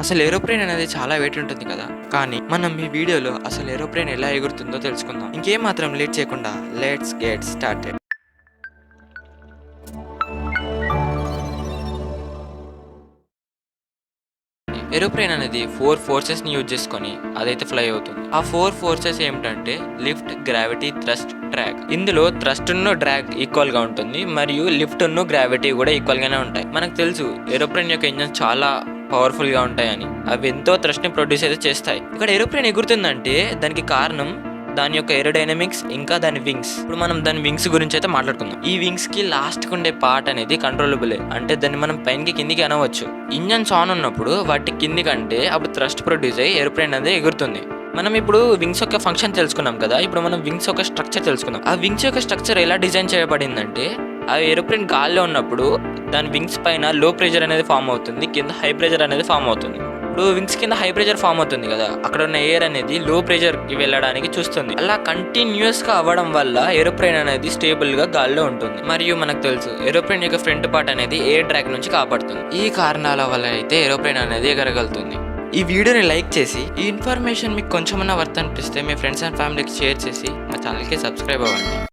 అసలు ఏరోప్లేన్ అనేది చాలా వెయిట్ ఉంటుంది కదా, కానీ మనం ఈ వీడియోలో అసలు ఏరోప్లేన్ ఎలా ఎగురుతుందో తెలుసుకుందాం. ఇంకేం మాత్రం లేట్ చేయకుండా లెట్స్ గెట్ స్టార్టెడ్. ఏరోప్లేన్ అనేది 4 ఫోర్సెస్ ని యూజ్ చేసుకొని అదైతే ఫ్లై అవుతుంది. ఆ 4 ఫోర్సెస్ ఏమిటంటే లిఫ్ట్, గ్రావిటీ, థ్రస్ట్, డ్రాగ్. ఇందులో థ్రస్ట్ ను డ్రాగ్ ఈక్వల్ గా ఉంటుంది మరియు లిఫ్ట్ ను గ్రావిటీ కూడా ఈక్వల్ గానే ఉంటాయి. మనకు తెలుసు ఏరోప్లేన్ యొక్క ఇంజన్ చాలా పవర్ఫుల్ గా ఉంటాయని. అవి ఎంతో థ్రస్ట్ ని ప్రొడ్యూస్ అయితే చేస్తాయి. ఇక్కడ ఏరోప్లేన్ ఎగురుతుందంటే దానికి కారణం దాని యొక్క ఏరోడైనమిక్స్, ఇంకా దాని వింగ్స్. ఇప్పుడు మనం దాని వింగ్స్ గురించి అయితే మాట్లాడుకుందాం. ఈ వింగ్స్ కి లాస్ట్ కు ఉండే పార్ట్ అనేది కంట్రోలబుల్, అంటే దాన్ని మనం పైనకి కిందికి అనవచ్చు. ఇంజన్స్ ఆన్ ఉన్నప్పుడు వాటి కిందికి అంటే అప్పుడు థ్రస్ట్ ప్రొడ్యూస్ అయ్యి ఏరోప్లేన్ అనేది ఎగురుతుంది. మనం ఇప్పుడు వింగ్స్ యొక్క ఫంక్షన్ తెలుసుకున్నాం కదా, ఇప్పుడు మనం వింగ్స్ యొక్క స్ట్రక్చర్ తెలుసుకుందాం. ఆ వింగ్స్ యొక్క స్ట్రక్చర్ ఎలా డిజైన్ చేయబడిందంటే, ఆ ఏరోప్లేన్ గాల్లో ఉన్నప్పుడు దాని వింగ్స్ పైన లో ప్రెషర్ అనేది ఫామ్ అవుతుంది, కింద హై ప్రెషర్ అనేది ఫామ్ అవుతుంది. ఇప్పుడు వింగ్స్ కింద హై ప్రెషర్ ఫామ్ అవుతుంది కదా, అక్కడ ఉన్న ఎయిర్ అనేది లో ప్రెషర్ కి వెళ్ళడానికి చూస్తుంది. అలా కంటిన్యూస్ గా అవ్వడం వల్ల ఏరోప్లేన్ అనేది స్టేబుల్ గా గాల్లో ఉంటుంది. మరియు మనకు తెలుసు ఏరోప్లేన్ యొక్క ఫ్రంట్ పార్ట్ అనేది ఎయిర్ డ్రాగ్ నుంచి కాపాడుతుంది. ఈ కారణాల వల్ల అయితే ఏరోప్లేన్ అనేది ఎగరగలుగుతుంది. ఈ వీడియోని లైక్ చేసి, ఈ ఇన్ఫర్మేషన్ మీకు కొంచెమన్నా వర్త్ అనిపిస్తే మీ ఫ్రెండ్స్ అండ్ ఫ్యామిలీకి షేర్ చేసి మా ఛానల్కి సబ్స్క్రైబ్ అవ్వండి.